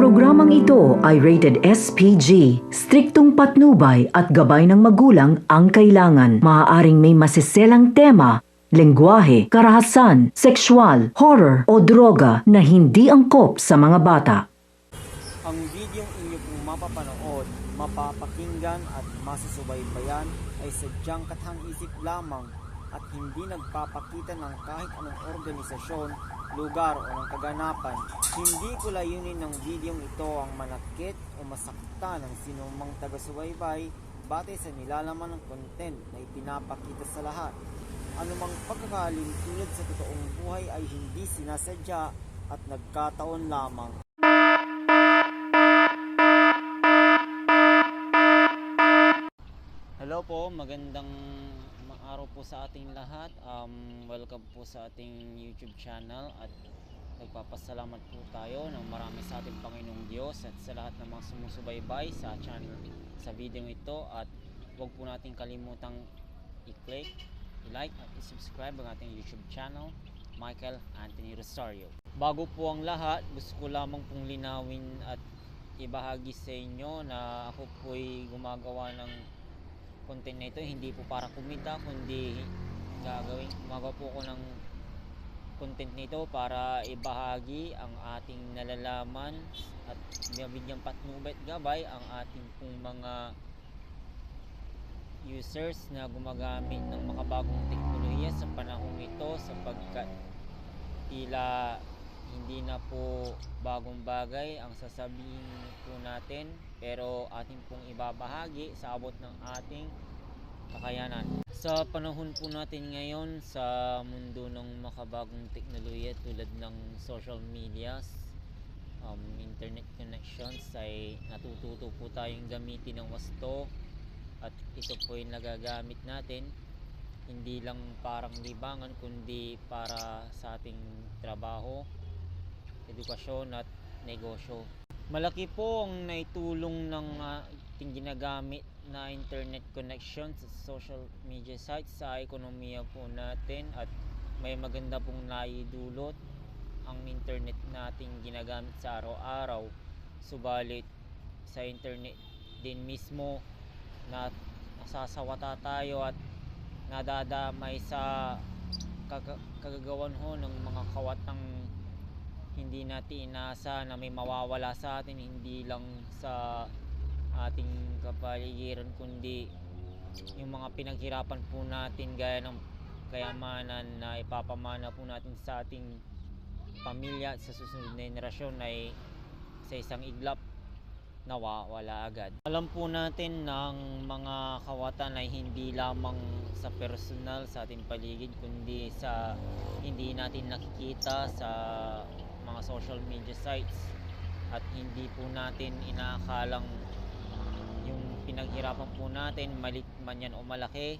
Programang ito ay rated SPG. Striktong patnubay at gabay ng magulang ang kailangan. Maaaring may masiselang tema, lengguwahe, karahasan, sexual, horror o droga na hindi angkop sa mga bata. Ang videong inyo pong mapapanood, mapapakinggan at masusubaybayan ay sadyang kathang-isip lamang at hindi nagpapakita ng kahit anong organisasyon, lugar o ng kaganapan. Hindi ko layunin ng videong ito ang manakit o masakta ng sinumang taga-subaybay batay sa nilalaman ng content na ipinapakita sa lahat. Anumang pagkakaling tulad sa totoong buhay ay hindi sinasadya at nagkataon lamang. Hello po, magandang araw po sa ating lahat. Welcome po sa ating YouTube channel at nagpapasalamat po tayo ng marami sa ating Panginoong Diyos at sa lahat ng mga sumusubaybay sa channel sa video ito, at huwag po natin kalimutang i-click, i-like at i-subscribe ang ating YouTube channel, Michael Anthony Rosario. Bago po ang lahat, gusto ko lamang pong linawin at ibahagi sa inyo na ako po'y gumagawa ng content na ito hindi po para kumita, kundi gumagawa po ako ng content nito para ibahagi ang ating nalalaman at bigyan patnubay at gabay ang ating pong mga users na gumagamit ng makabagong teknolohiya sa panahong ito, sapagkat tila hindi na po bagong bagay ang sasabihin po natin, pero ating pong ibabahagi sa abot ng ating kakayanan. Sa panahon po natin ngayon, sa mundo ng makabagong teknolohiya tulad ng social media, internet connections, ay natututo po tayong gamitin ng wasto, at ito po ay nagagamit natin hindi lang parang libangan kundi para sa ating trabaho, edukasyon at negosyo. Malaki po ang naitulong ng ating ginagamit na internet connection sa social media sites sa ekonomiya po natin, at may maganda pong naidulot ang internet nating ginagamit sa araw-araw. Subalit sa internet din mismo na nasasawata tayo at nadadamay sa kagagawan ho ng mga kawatang hindi natin inasa na may mawawala sa atin, hindi lang sa ating kapaligiran kundi yung mga pinaghirapan po natin gaya ng kayamanan na ipapamana po natin sa ating pamilya at sa susunod na henerasyon ay sa isang iglap nawawala agad. Alam po natin ng mga kawatan ay hindi lamang sa personal sa ating paligid kundi sa hindi natin nakikita sa mga social media sites, at hindi po natin inaakalang yung pinaghirapan po natin, maliit man yan o malaki,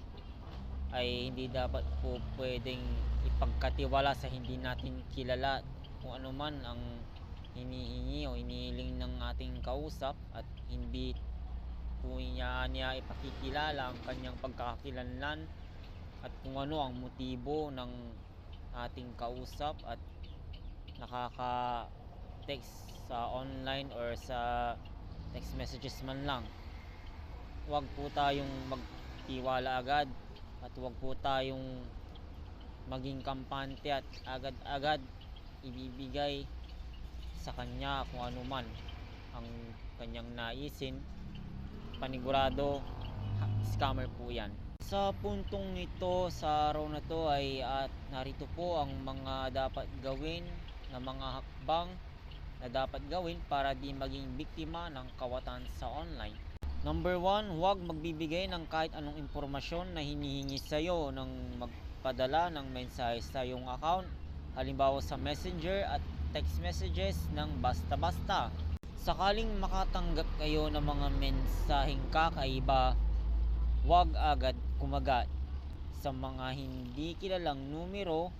ay hindi dapat po pwedeng ipagkatiwala sa hindi natin kilala kung ano man ang hinihingi o hinihiling ng ating kausap, at hindi po niya ipakikilala ang kanyang pagkakakilanlan at kung ano ang motibo ng ating kausap at nakaka-text sa online or sa text messages man lang. Huwag po tayong magtiwala agad at huwag po tayong maging kampante at agad-agad ibibigay sa kanya kung ano man ang kanyang naisin. Panigurado scammer po yan. Sa puntong ito, sa araw na to ay narito po ang mga dapat gawin na mga hakbang na dapat gawin para di maging biktima ng kawatan sa online. Number 1, huwag magbibigay ng kahit anong impormasyon na hinihingi sa iyo ng magpadala ng mensahe sa iyong account, halimbawa sa Messenger at text messages ng basta-basta. Sakaling makatanggap kayo ng mga mensaheng kakaiba, huwag agad kumagat sa mga hindi kilalang numero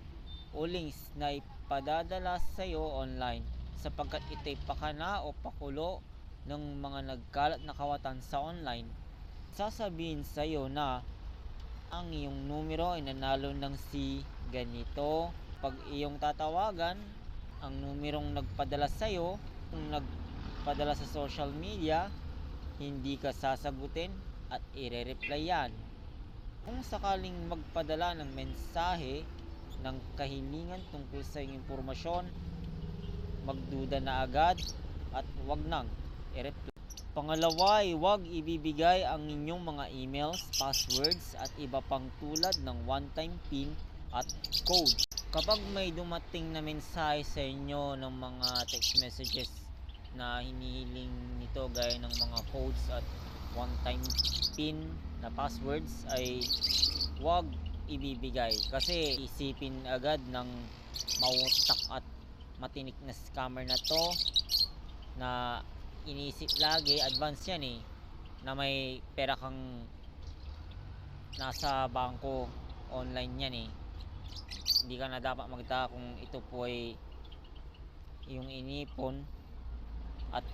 o links na ipadadala sa iyo online, sapagkat ito'y pakana o pakulo ng mga nagkalat na kawatan sa online. Sasabihin sa iyo na ang iyong numero ay nanalo ng si ganito. Pag iyong tatawagan ang numerong nagpadala sa iyo, kung magpadala sa social media, hindi ka sasagutin at ire-reply yan. Kung sakaling magpadala ng mensahe ng kahilingan tungkol sa iyong impormasyon, magduda na agad at huwag nang i-reply. Pangalawa ay huwag ibibigay ang inyong mga emails, passwords at iba pang tulad ng one-time PIN at code. Kapag may dumating na mensahe sa inyo ng mga text messages na hinihiling nito gaya ng mga codes at one-time PIN na passwords ay huwag ibibigay kasi isipin agad ng mautak at matinik na scammer na to na iniisip lagi, advance yan na may pera kang nasa bangko, online yan hindi ka na dapat magtaka kung ito po ay yung inipon at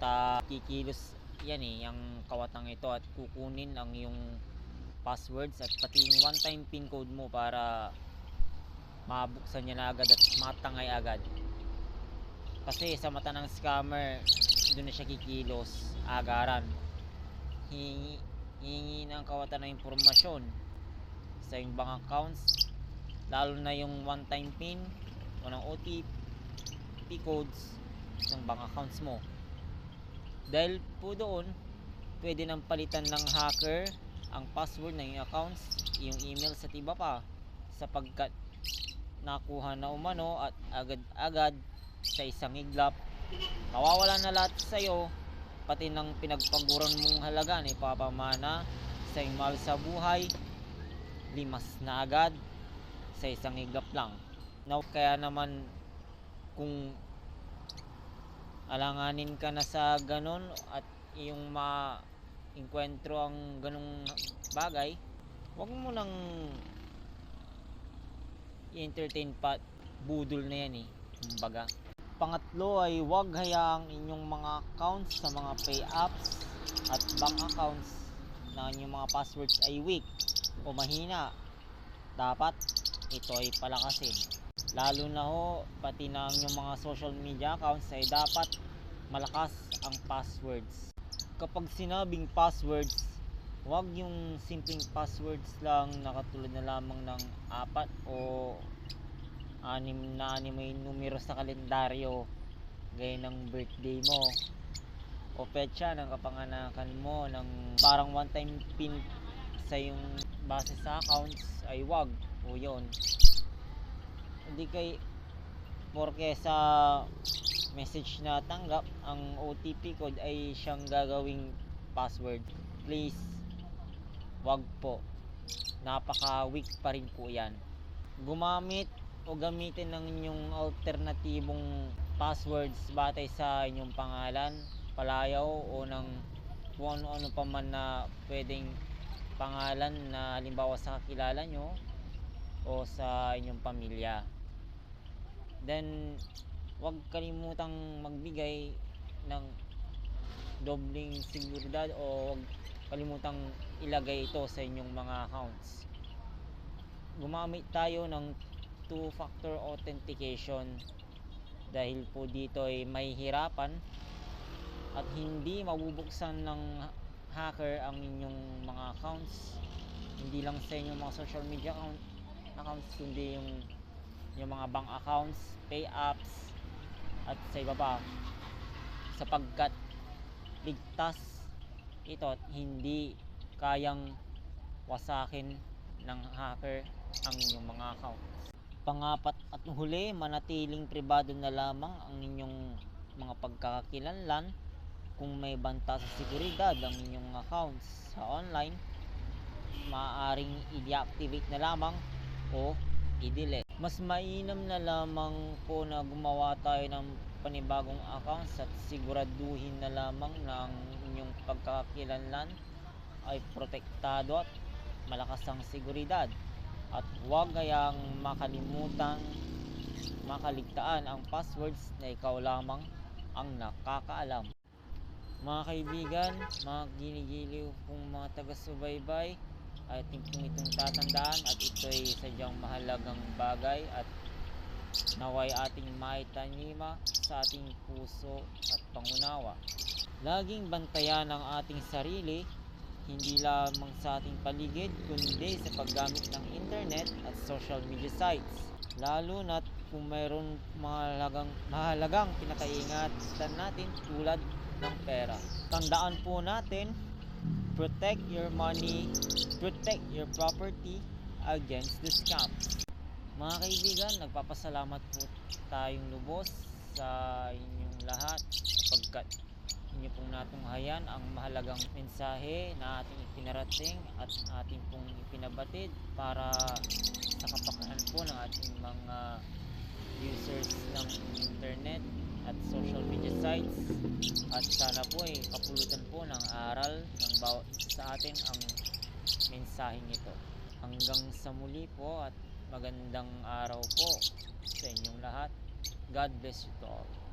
kikilos yan yung kawatang ito at kukunin ang yung passwords at pati yung one time pin code mo para mabuksan niya na agad at matangay agad kasi sa mata ng scammer doon na siya kikilos agaran, hihingi ng kawatan ng impormasyon sa iyong bank accounts, lalo na yung one time pin o ng OTP codes ng bank accounts mo. Dahil po doon pwede nang palitan ng hacker ang password ng iyong accounts, iyong email sa iba pa sapagkat nakuha na umano at agad-agad sa isang iglap mawawala na lahat sa iyo, pati ng pinagpaguran mong halaga na ipapamana sa iyong mahal sa buhay, limas na agad sa isang iglap lang. Kaya naman kung alanganin ka na sa ganon at iyong ma-enkwentro ang ganong bagay, huwag mo nang i-entertain pa, budol na yan kumbaga. Pangatlo ay huwag hayaang inyong mga accounts sa mga pay apps at bank accounts na inyong mga passwords ay weak o mahina. Dapat ito ay palakasin. Lalo na pati na inyong mga social media accounts ay dapat malakas ang passwords. Kapag sinabing passwords, huwag yung simpleng passwords lang na katulad na lamang ng 4 o 6 na may numero sa kalendaryo gaya ng birthday mo o petsa ng kapanganakan mo ng parang one time pin sa yung base sa accounts ay wag o yon. Hindi porke sa message na tanggap ang OTP code ay siyang gagawing password. Please wag po, napaka weak pa rin po yan. Gumamit o gamitin ng inyong alternatibong passwords batay sa inyong pangalan, palayaw o ng kung ano-ano pa man na pwedeng pangalan na halimbawa sa kakilala nyo o sa inyong pamilya. Then huwag kalimutang magbigay ng dobling seguridad o huwag kalimutang ilagay ito sa inyong mga accounts. Gumamit tayo ng two-factor authentication dahil po dito ay may hirapan at hindi mabubuksan ng hacker ang inyong mga accounts, hindi lang sa inyong mga social media accounts kundi yung mga bank accounts, pay apps at sa iba pa sapagkat ligtas ito at hindi kayang wasakin ng hacker ang inyong mga accounts. Pangapat at huli, manatiling pribado na lamang ang inyong mga pagkakakilanlan. Kung may banta sa seguridad ang inyong accounts sa online, maaaring i-deactivate na lamang o i-delete. Mas mainam na lamang po na gumawa tayo ng panibagong accounts at siguraduhin na lamang na ang inyong pagkakakilanlan ay protektado at malakas ang seguridad. At huwag kayang makaligtaan ang passwords na ikaw lamang ang nakakaalam. Mga kaibigan, mga ginigiliw kong mga taga-subaybay, I think kung itong tatandaan at ito ay sadyang mahalagang bagay at Naway ating maitanima sa ating puso at pangunawa. Laging bantayan ang ating sarili, hindi lamang sa ating paligid, kundi sa paggamit ng internet at social media sites. Lalo na't kung mayroon mahalagang pinakaingatan natin tulad ng pera. Tandaan po natin, protect your money, protect your property against the scams. Mga kaibigan, nagpapasalamat po tayong lubos sa inyong lahat sapagkat inyo pong natunghayan ang mahalagang mensahe na ating ipinarating at ating pong ipinabatid para sa kapakanan po ng ating mga users ng internet at social media sites, at sana po ay kapulutan po ng aral ng bawat sa atin ang mensaheng ito. Hanggang sa muli po at magandang araw po sa inyong lahat. God bless you to all.